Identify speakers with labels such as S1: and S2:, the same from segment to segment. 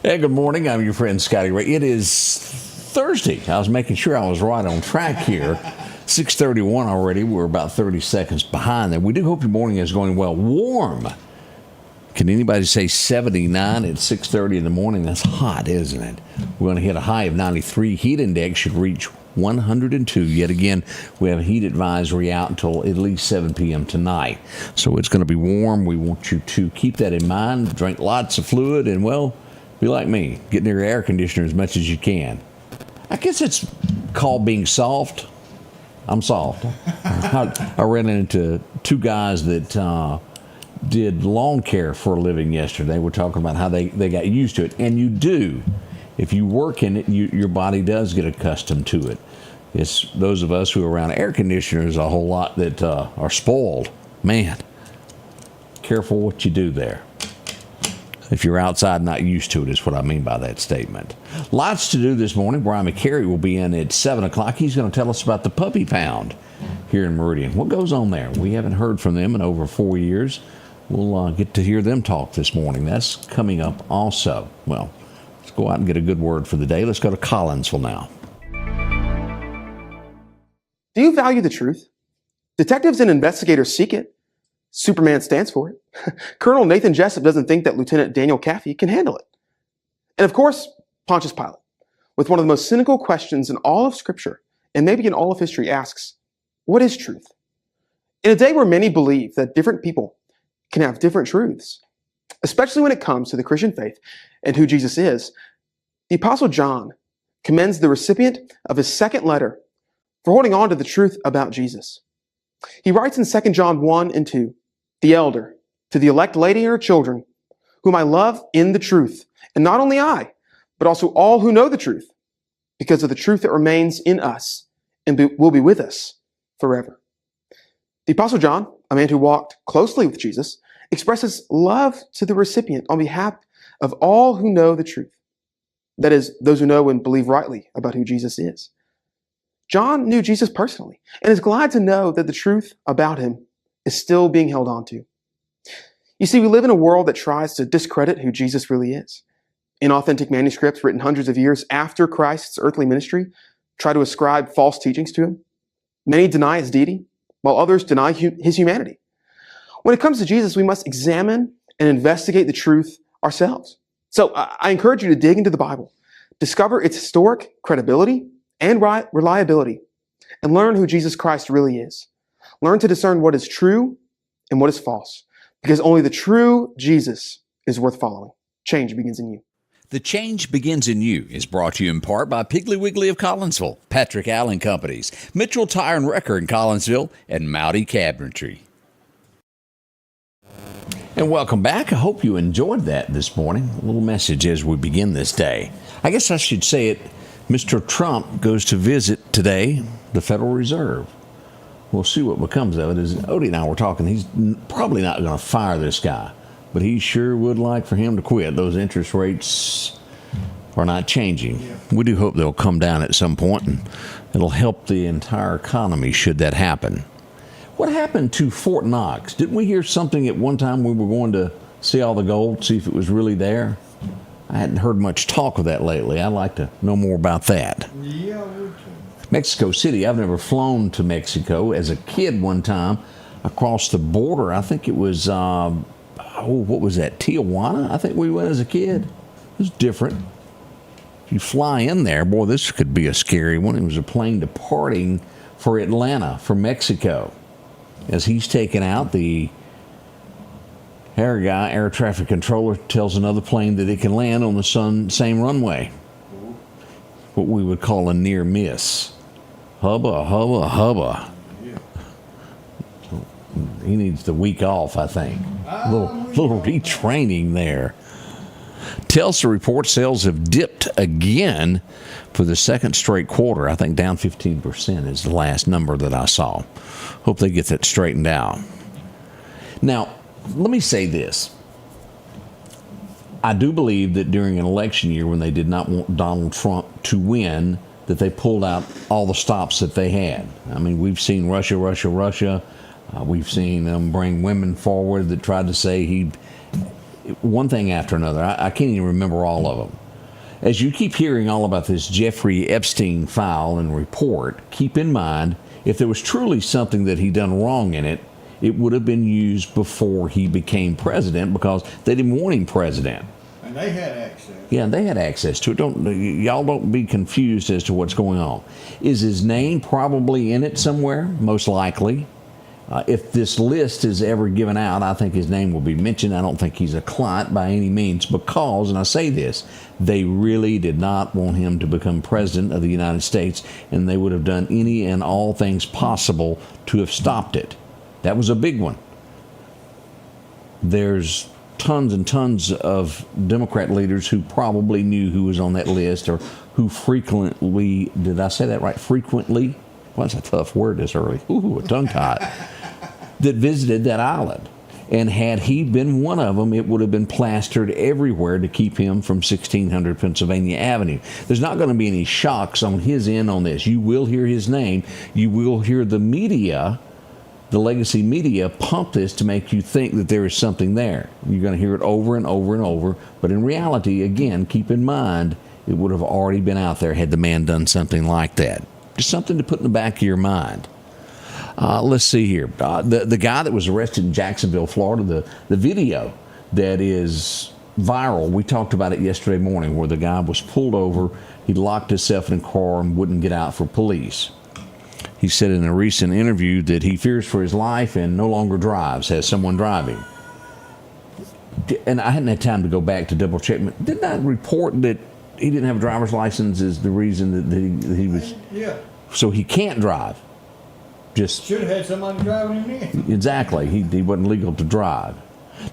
S1: Hey, good morning. I'm your friend Scotty Ray. It is Thursday. I was making sure I was right on track here. 6:31 already. We're about 30 seconds behind there. We do hope your morning is going well. Warm. Can anybody say 79 at 6:30 in the morning? That's hot, isn't it? We're going to hit a high of 93. Heat index should reach 102. Yet again, we have a heat advisory out until at least 7 p.m. tonight. So it's going to be warm. We want you to keep that in mind. Drink lots of fluid and, well, be like me. Get near your air conditioner as much as you can. I guess it's called being soft. I'm soft. I ran into two guys that did lawn care for a living yesterday. We're talking about how they got used to it. And you do. If you work in it, your body does get accustomed to it. It's those of us who are around air conditioners a whole lot that are spoiled. Man, careful what you do there. If you're outside not used to it is what I mean by that statement. Lots to do this morning. Brian McCary will be in at 7 o'clock. He's going to tell us about the Puppy Pound here in Meridian. What goes on there? We haven't heard from them in over 4 years. We'll get to hear them talk this morning. That's coming up also. Well, let's go out and get a good word for the day. Let's go to Collinsville now.
S2: Do you value the truth? Detectives and investigators seek it. Superman stands for it. Colonel Nathan Jessup doesn't think that Lieutenant Daniel Caffey can handle it. And of course, Pontius Pilate, with one of the most cynical questions in all of Scripture, and maybe in all of history, asks, what is truth? In a day where many believe that different people can have different truths, especially when it comes to the Christian faith and who Jesus is, the Apostle John commends the recipient of his second letter for holding on to the truth about Jesus. He writes in 2 John 1 and 2, the elder, to the elect lady and her children, whom I love in the truth, and not only I, but also all who know the truth, because of the truth that remains in us and will be with us forever. The Apostle John, a man who walked closely with Jesus, expresses love to the recipient on behalf of all who know the truth. That is, those who know and believe rightly about who Jesus is. John knew Jesus personally and is glad to know that the truth about him is still being held on to. You see, we live in a world that tries to discredit who Jesus really is. Inauthentic manuscripts written hundreds of years after Christ's earthly ministry try to ascribe false teachings to him. Many deny his deity, while others deny his humanity. When it comes to Jesus, we must examine and investigate the truth ourselves. So I encourage you to dig into the Bible, discover its historic credibility and reliability, and learn who Jesus Christ really is. Learn to discern what is true and what is false, because only the true Jesus is worth following. Change begins in you.
S1: The Change Begins in You is brought to you in part by Piggly Wiggly of Collinsville, Patrick Allen Companies, Mitchell Tire and Wrecker in Collinsville, and Mowdy Cabinetry. And welcome back. I hope you enjoyed that this morning. A little message as we begin this day. I guess I should say it. Mr. Trump goes to visit today the Federal Reserve. We'll see what becomes of it. As Odie and I were talking, he's probably not going to fire this guy, but he sure would like for him to quit. Those interest rates are not changing. Yeah. We do hope they'll come down at some point, and it'll help the entire economy should that happen. What happened to Fort Knox? Didn't we hear something at one time we were going to see all the gold, see if it was really there? I hadn't heard much talk of that lately. I'd like to know more about that.
S3: Yeah, I would too.
S1: Mexico City. I've never flown to Mexico. As a kid one time, across the border, I think it was, what was that, Tijuana? I think we went as a kid. It was different. If you fly in there, boy, this could be a scary one. It was a plane departing for Atlanta, for Mexico. As he's taken out, the air traffic controller tells another plane that it can land on the same runway. What we would call a near miss. Hubba, hubba, hubba.
S3: Yeah.
S1: He needs the week off, I think. A little retraining there. Telsa report sales have dipped again for the second straight quarter. I think down 15% is the last number that I saw. Hope they get that straightened out. Now, let me say this. I do believe that during an election year when they did not want Donald Trump to win, that they pulled out all the stops that they had. I mean, we've seen Russia. We've seen them bring women forward that tried to say he one thing after another. I can't even remember all of them. As you keep hearing all about this Jeffrey Epstein file and report, keep in mind, if there was truly something that he done wrong in it, it would have been used before he became president because they didn't want him president.
S3: And they had access.
S1: Yeah, they had access to it. Y'all don't be confused as to what's going on. Is his name probably in it somewhere? Most likely. If this list is ever given out, I think his name will be mentioned. I don't think he's a client by any means because, and I say this, they really did not want him to become president of the United States, and they would have done any and all things possible to have stopped it. That was a big one. There's tons and tons of Democrat leaders who probably knew who was on that list or who frequently, did I say that right? Frequently? Well, that's a tough word this early. Ooh, a tongue tie. That visited that island. And had he been one of them, it would have been plastered everywhere to keep him from 1600 Pennsylvania Avenue. There's not going to be any shocks on his end on this. You will hear his name. You will hear the media, the legacy media, pump this to make you think that there is something there. You're going to hear it over and over and over. But in reality, again, keep in mind, it would have already been out there had the man done something like that. Just something to put in the back of your mind. Let's see here. The guy that was arrested in Jacksonville, Florida, the video that is viral, we talked about it yesterday morning, where the guy was pulled over. He locked himself in a car and wouldn't get out for police. He said in a recent interview that he fears for his life and no longer drives, has someone driving. And I hadn't had time to go back to double check. Didn't I report that he didn't have a driver's license is the reason that he was...
S3: Yeah.
S1: So he can't drive. Just
S3: should have had somebody driving him in.
S1: Exactly. He wasn't legal to drive.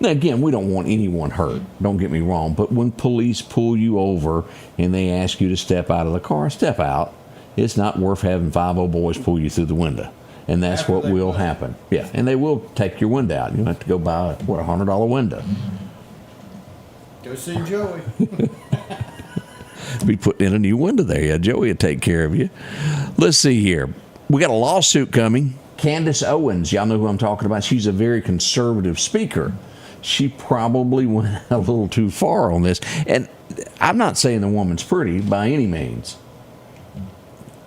S1: Now, again, we don't want anyone hurt. Don't get me wrong. But when police pull you over and they ask you to step out of the car, step out. It's not worth having 5 old boys pull you through the window. And that's what will happen. Yeah. And they will take your window out. You'll have to go buy, what, a $100 window.
S3: Go see Joey.
S1: Be putting in a new window there. Yeah, Joey will take care of you. Let's see here. We got a lawsuit coming. Candace Owens, y'all know who I'm talking about. She's a very conservative speaker. She probably went a little too far on this. And I'm not saying the woman's pretty by any means.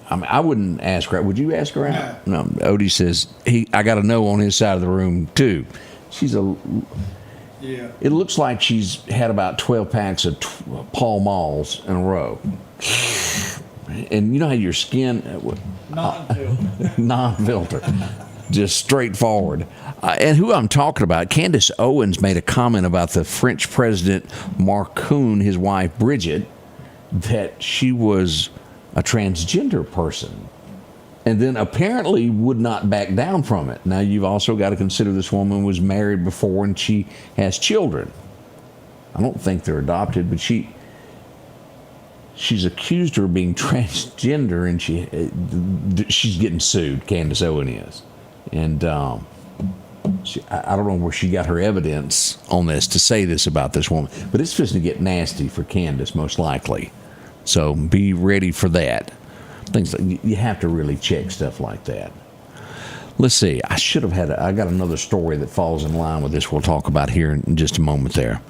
S1: I mean, I wouldn't ask her out. Would you ask her out? No. Odie says, I got a no on his side of the room, too.
S3: Yeah.
S1: It looks like she's had about 12 packs of Pall Malls in a row. And you know how your skin... Non-filter. Just straightforward. And who I'm talking about, Candace Owens made a comment about the French president Macron, his wife Bridget, that she was a transgender person. And then apparently would not back down from it. Now, you've also got to consider this woman was married before and she has children. I don't think they're adopted, but she's accused her of being transgender, and she's getting sued. Candace Owen is, and I don't know where she got her evidence on this to say this about this woman, but it's supposed to get nasty for Candace, most likely. So be ready for that. Things like, you have to really check stuff like that. Let's see. I got another story that falls in line with this. We'll talk about here in just a moment there.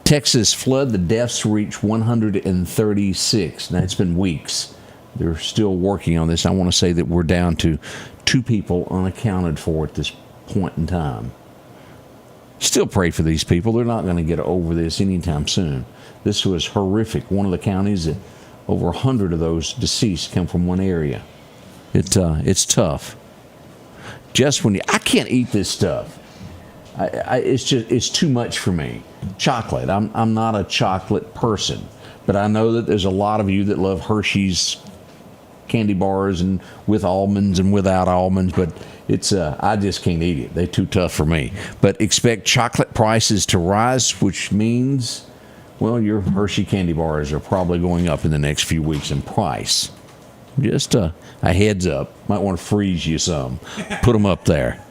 S1: Texas flood, the deaths reach 136. Now, it's been weeks. They're still working on this. I want to say that we're down to 2 people unaccounted for at this point in time. Still pray for these people. They're not going to get over this anytime soon. This was horrific. One of the counties, that over 100 of those deceased come from one area. It's tough. Just when I can't eat this stuff. It's too much for me. Chocolate. I'm not a chocolate person, but I know that there's a lot of you that love Hershey's candy bars and with almonds and without almonds, but I just can't eat it. They're too tough for me. But expect chocolate prices to rise, which means, well, your Hershey candy bars are probably going up in the next few weeks in price. Just a heads up. Might want to freeze you some. Put them up there.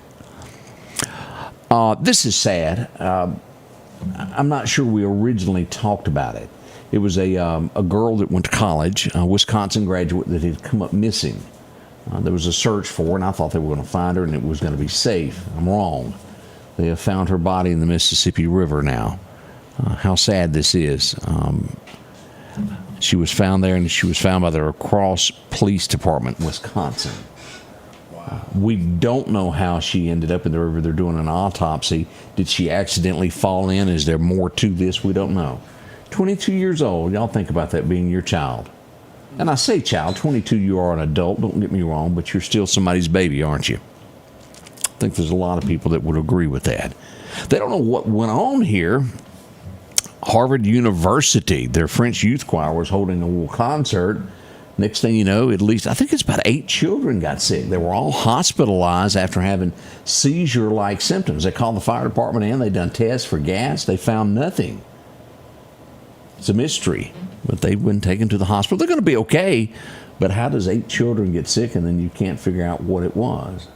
S1: This is sad. I'm not sure we originally talked about it. It was a girl that went to college, a Wisconsin graduate that had come up missing. There was a search for her, and I thought they were going to find her and it was going to be safe. I'm wrong. They have found her body in the Mississippi River now. how sad this is. She was found there, and she was found by the La Crosse Police Department, Wisconsin. We don't know how she ended up in the river. They're doing an autopsy. Did she accidentally fall in? Is there more to this? We don't know. 22 years old. Y'all think about that being your child. And I say child, 22, you are an adult. Don't get me wrong, but you're still somebody's baby, aren't you? I think there's a lot of people that would agree with that. They don't know what went on here. Harvard University, their French youth choir was holding a little concert. Next thing you know, at least, I think it's about 8 children got sick. They were all hospitalized after having seizure-like symptoms. They called the fire department in. They done tests for gas. They found nothing. It's a mystery. But they've been taken to the hospital. They're going to be okay. But how does 8 children get sick and then you can't figure out what it was?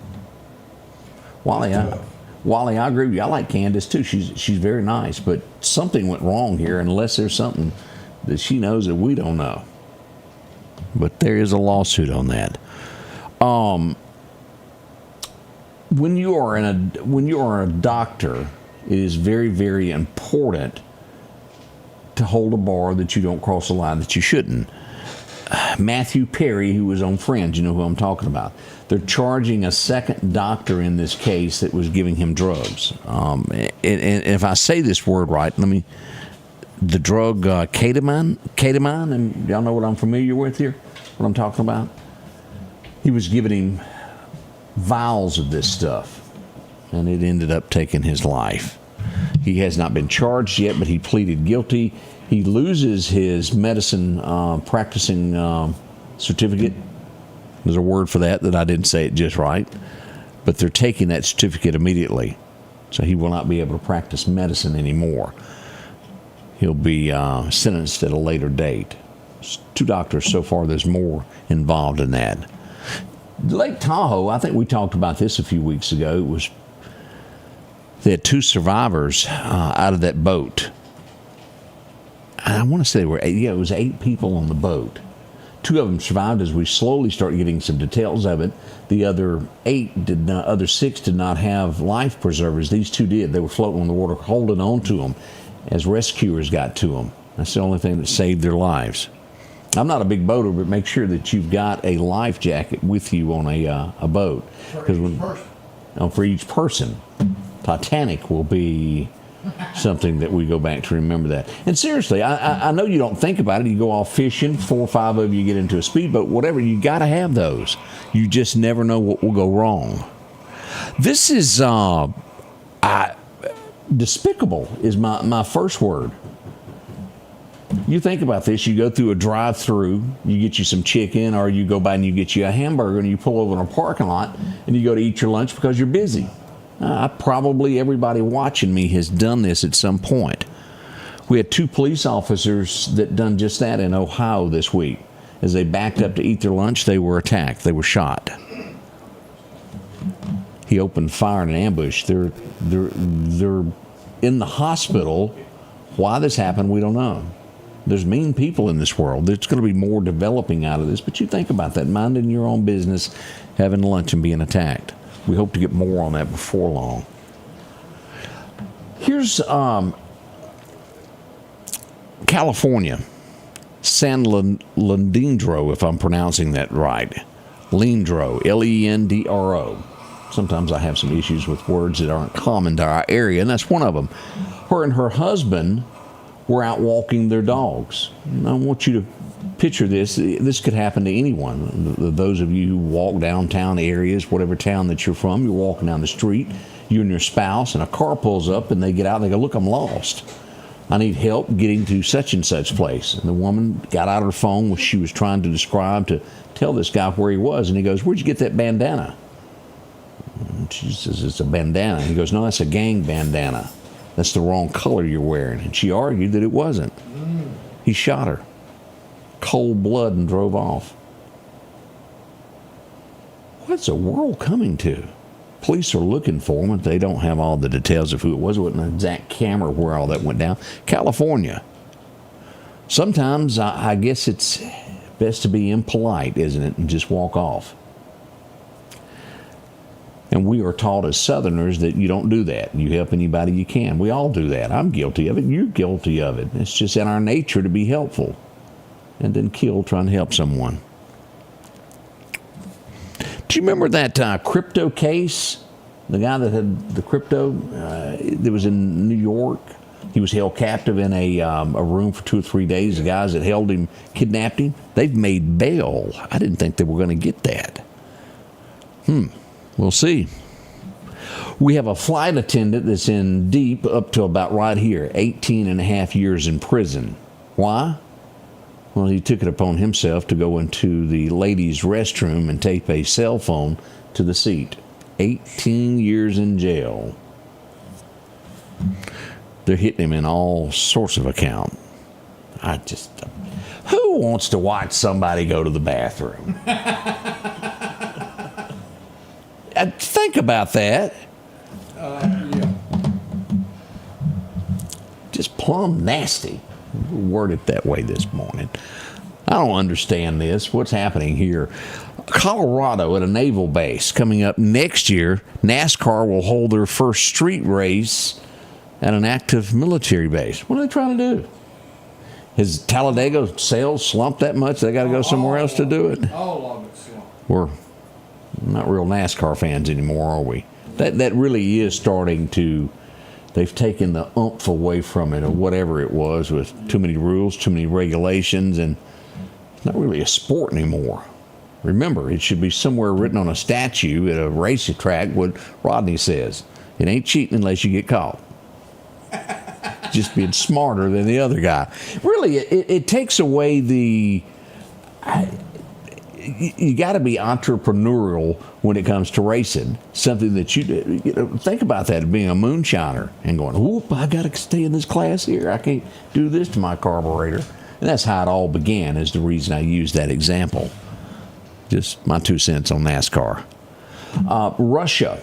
S1: Wally, I agree with you. I like Candace, too. She's very nice. But something went wrong here unless there's something that she knows that we don't know. But there is a lawsuit on that. When you are a doctor, it is very, very important to hold a bar that you don't cross a line that you shouldn't. Matthew Perry, who was on Friends, you know who I'm talking about. They're charging a second doctor in this case that was giving him drugs. And if I say this word right, the drug ketamine, and y'all know what I'm familiar with here, what I'm talking about? He was giving him vials of this stuff, and it ended up taking his life. He has not been charged yet, but he pleaded guilty. He loses his medicine practicing certificate. There's a word for that I didn't say it just right, but they're taking that certificate immediately, so he will not be able to practice medicine anymore. He'll be sentenced at a later date. 2 doctors so far. There's more involved in that. Lake Tahoe, I think we talked about this a few weeks ago. They had 2 survivors out of that boat. I want to say it was 8 people on the boat. 2 of them survived as we slowly start getting some details of it. The other 6 did not have life preservers. These 2 did. They were floating on the water, holding on to them as rescuers got to them. That's the only thing that saved their lives. I'm not a big boater, but make sure that you've got a life jacket with you on a boat. For each person. Titanic will be something that we go back to remember that. And seriously, I know you don't think about it. You go off fishing, 4 or 5 of you get into a speedboat, whatever. You got to have those. You just never know what will go wrong. This is despicable is my first word. You think about this. You go through a drive-through, you get you some chicken, or you go by and you get you a hamburger, and you pull over in a parking lot, and you go to eat your lunch because you're busy. Probably everybody watching me has done this at some point. We had 2 police officers that done just that in Ohio this week. As they backed up to eat their lunch, they were attacked. They were shot. He opened fire in an ambush. They're in the hospital. Why this happened, we don't know. There's mean people in this world. There's going to be more developing out of this. But you think about that, minding your own business, having lunch and being attacked. We hope to get more on that before long. Here's California. San Leandro, if I'm pronouncing that right. Leandro, Lendro. Sometimes I have some issues with words that aren't common to our area, and that's one of them. Her and her husband were out walking their dogs. And I want you to picture this. This could happen to anyone. Those of you who walk downtown areas, whatever town that you're from, you're walking down the street, you and your spouse, and a car pulls up, and they get out and they go, "Look, I'm lost. I need help getting to such and such place." And the woman got out her phone, which she was trying to describe, to tell this guy where he was. And he goes, "Where'd you get that bandana?" And she says, "It's a bandana." He goes, "No, that's a gang bandana. That's the wrong color you're wearing." And she argued that it wasn't. He shot her. Cold blood, and drove off. What's the world coming to? Police are looking for him, but they don't have all the details of who it was. It wasn't an exact camera where all that went down. California. Sometimes I guess it's best to be impolite, isn't it, and just walk off. And we are taught as Southerners that you don't do that. You help anybody you can. We all do that. I'm guilty of it. You're guilty of it. It's just in our nature to be helpful and then kill trying to help someone. Do you remember that crypto case? The guy that had the crypto that was in New York? He was held captive in a room for 2 or 3 days. The guys that held him kidnapped him. They've made bail. I didn't think they were going to get that. We'll see. We have a flight attendant that's in deep up to about right here, 18 and a half years in prison. Why? Well, he took it upon himself to go into the ladies' restroom and tape a cell phone to the seat. 18 years in jail. They're hitting him in all sorts of account. Who wants to watch somebody go to the bathroom? Think about that.
S3: Yeah.
S1: Just plumb nasty. Word it that way this morning. I don't understand this. What's happening here? Colorado at a naval base. Coming up next year, NASCAR will hold their first street race at an active military base. What are they trying to do? Has Talladega sales slumped that much they got to go somewhere else to do it?
S3: All of it slumped.
S1: We're not real NASCAR fans anymore, are we? That really is starting to. They've taken the oomph away from it, or whatever it was, with too many rules, too many regulations, and it's not really a sport anymore. Remember, it should be somewhere written on a statue at a racetrack what Rodney says. It ain't cheating unless you get caught. Just being smarter than the other guy. Really, it takes away the... You got to be entrepreneurial when it comes to racing. Something that you think about that, being a moonshiner and going, whoop, I got to stay in this class here. I can't do this to my carburetor. And that's how it all began, is the reason I used that example. Just my 2 cents on NASCAR. Russia.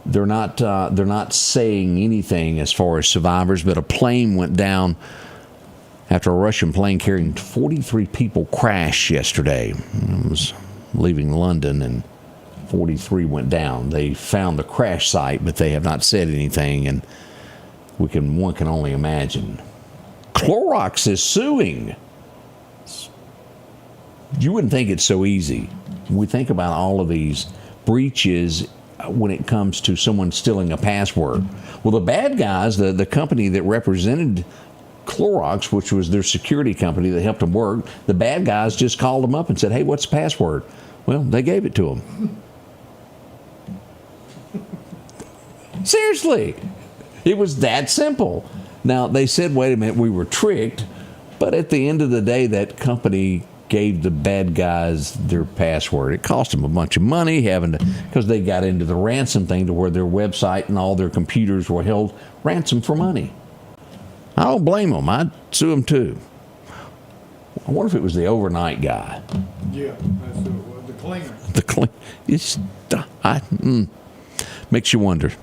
S1: They're not saying anything as far as survivors, but a plane went down after a Russian plane carrying 43 people crashed yesterday. It was leaving London, and 43 went down. They found the crash site, but they have not said anything, and one can only imagine. Clorox is suing. You wouldn't think it's so easy. We think about all of these breaches when it comes to someone stealing a password. Well, the bad guys, the company that represented Clorox, which was their security company that helped them work, the bad guys just called them up and said, hey, what's the password? Well, they gave it to them. Seriously. It was that simple. Now, they said, wait a minute, we were tricked. But at the end of the day, that company gave the bad guys their password. It cost them a bunch of money because they got into the ransom thing to where their website and all their computers were held ransom for money. I don't blame them. I'd sue them too. I wonder if it was the overnight guy.
S3: Yeah, that's who it was. The cleaner.
S1: Makes you wonder.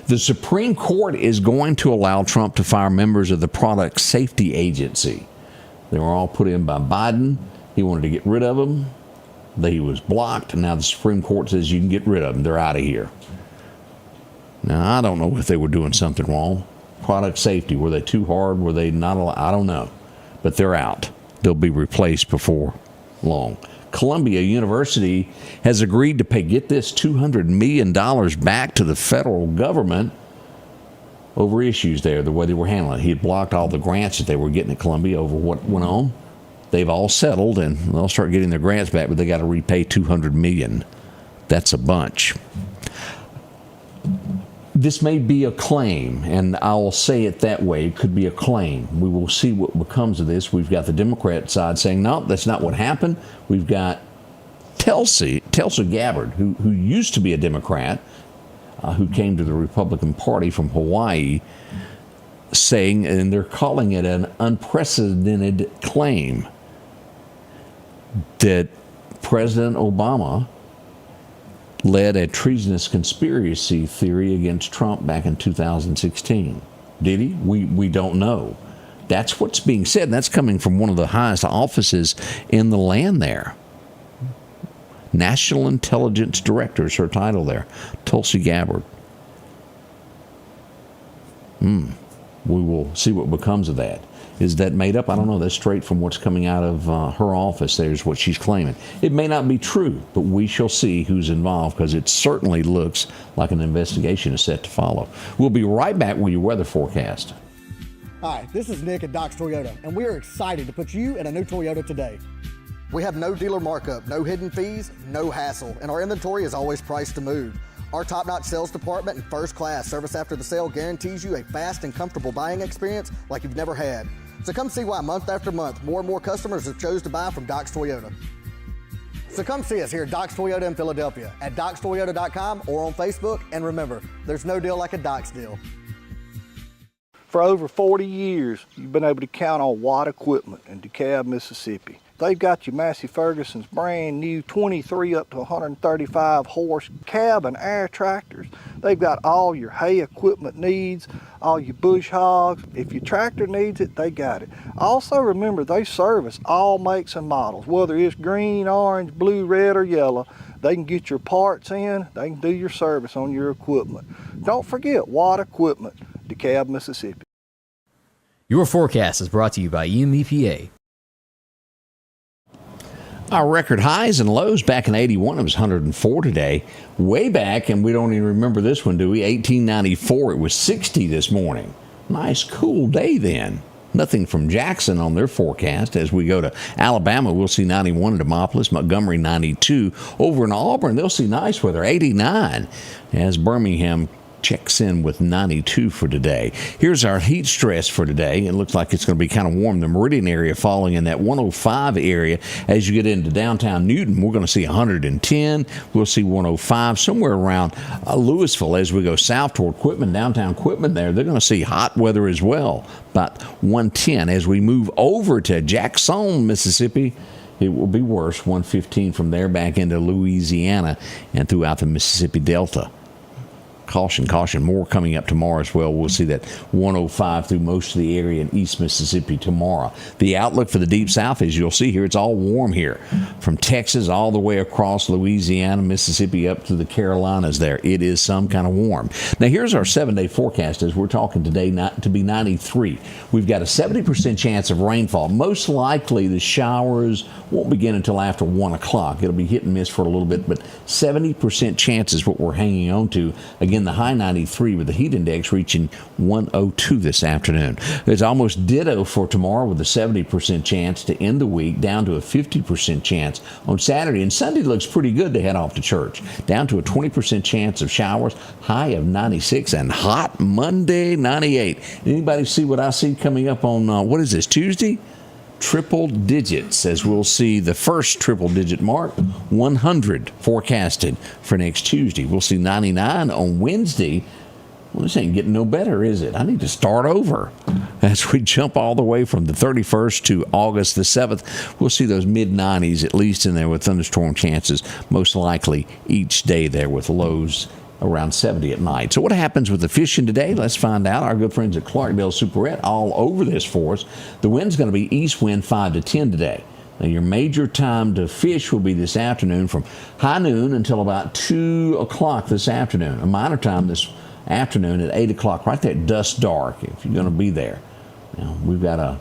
S1: The Supreme Court is going to allow Trump to fire members of the Product Safety Agency. They were all put in by Biden. He wanted to get rid of them. He was blocked, and now the Supreme Court says you can get rid of them. They're out of here. Now, I don't know if they were doing something wrong. Product safety, were they too hard? Were they not allowed? I don't know. But they're out. They'll be replaced before long. Columbia University has agreed to pay, get this, $200 million back to the federal government over issues there, the way they were handling it. He had blocked all the grants that they were getting at Columbia over what went on. They've all settled, and they'll start getting their grants back, but they got to repay $200 million. That's a bunch. This may be a claim, and I'll say it that way. It could be a claim. We will see what becomes of this. We've got the Democrat side saying, no, that's not what happened. We've got Tulsi Gabbard, who used to be a Democrat, who came to the Republican Party from Hawaii, saying, and they're calling it an unprecedented claim, that President Obama led a treasonous conspiracy theory against Trump back in 2016. Did he? We don't know. That's what's being said, and that's coming from one of the highest offices in the land there. National Intelligence Director is her title there, Tulsi Gabbard. We will see what becomes of that. Is that made up? I don't know. That's straight from what's coming out of her office. There's what she's claiming. It may not be true, but we shall see who's involved, because it certainly looks like an investigation is set to follow. We'll be right back with your weather forecast.
S4: Hi, this is Nick at Doc's Toyota, and we are excited to put you in a new Toyota today. We have no dealer markup, no hidden fees, no hassle, and our inventory is always priced to move. Our top-notch sales department and first-class service after the sale guarantees you a fast and comfortable buying experience like you've never had. So come see why month after month, more and more customers have chose to buy from Doc's Toyota. So come see us here at Doc's Toyota in Philadelphia, at docstoyota.com or on Facebook. And remember, there's no deal like a Doc's deal.
S5: For over 40 years, you've been able to count on Watt Equipment in DeKalb, Mississippi. They've got your Massey Ferguson's brand new 23 up to 135 horse cab and air tractors. They've got all your hay equipment needs, all your bush hogs. If your tractor needs it, they got it. Also remember, they service all makes and models, whether it's green, orange, blue, red, or yellow. They can get your parts in, they can do your service on your equipment. Don't forget Watt Equipment, DeKalb, Mississippi.
S6: Your forecast is brought to you by EMEPA.
S1: Our record highs and lows back in 81, it was 104 today. Way back, and we don't even remember this one, do we? 1894, it was 60 this morning. Nice, cool day then. Nothing from Jackson on their forecast. As we go to Alabama, we'll see 91 in Demopolis, Montgomery 92. Over in Auburn, they'll see nice weather, 89. As Birmingham checks in with 92 for today. Here's our heat stress for today. It looks like it's going to be kind of warm. The Meridian area falling in that 105 area. As you get into downtown Newton, we're going to see 110. We'll see 105 somewhere around Louisville. As we go south toward Quitman, downtown Quitman there, they're going to see hot weather as well, about 110. As we move over to Jackson, Mississippi, it will be worse, 115 from there back into Louisiana and throughout the Mississippi Delta. Caution, caution. More coming up tomorrow as well. We'll see that 105 through most of the area in East Mississippi tomorrow. The outlook for the Deep South, as you'll see here, it's all warm here. From Texas all the way across Louisiana, Mississippi, up to the Carolinas there. It is some kind of warm. Now, here's our 7-day forecast as we're talking today to be 93. We've got a 70% chance of rainfall. Most likely the showers won't begin until after 1 o'clock. It'll be hit and miss for a little bit, but 70% chance is what we're hanging on to. Again, the high 93 with the heat index reaching 102 this afternoon. It's almost ditto for tomorrow with a 70% chance to end the week, down to a 50% chance on Saturday. And Sunday looks pretty good to head off to church. Down to a 20% chance of showers, high of 96, and hot Monday, 98. Anybody see what I see coming up on, what is this, Tuesday? Triple digits, as we'll see the first triple digit mark, 100 forecasted for next Tuesday. We'll see 99 on Wednesday. Well, this ain't getting no better, is it? I need to start over. As we jump all the way from the 31st to August the 7th, we'll see those mid-90s at least in there with thunderstorm chances, most likely each day there with lows around 70 at night. So what happens with the fishing today? Let's find out. Our good friends at Clarkdale Superette all over this for us. The wind's going to be east wind 5 to 10 today. Now, your major time to fish will be this afternoon from high noon until about 2 o'clock this afternoon. A minor time this afternoon at 8 o'clock, right there at dusk dark, if you're going to be there. Now, we've got a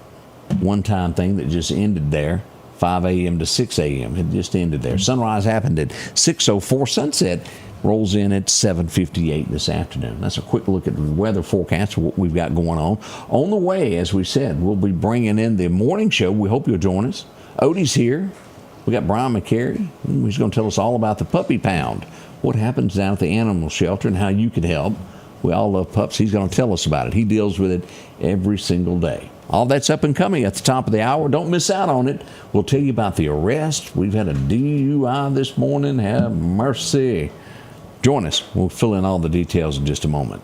S1: one-time thing that just ended there. 5 a.m. to 6 a.m. It just ended there. Sunrise happened at 6:04. Sunset rolls in at 7:58 this afternoon. That's a quick look at the weather forecast of what we've got going on. On the way, as we said, we'll be bringing in the morning show. We hope you'll join us. Odie's here. We got Brian McCary. He's going to tell us all about the puppy pound, what happens down at the animal shelter and how you can help. We all love pups. He's going to tell us about it. He deals with it every single day. All that's up and coming at the top of the hour. Don't miss out on it. We'll tell you about the arrest. We've had a DUI this morning. Have mercy. Join us. We'll fill in all the details in just a moment.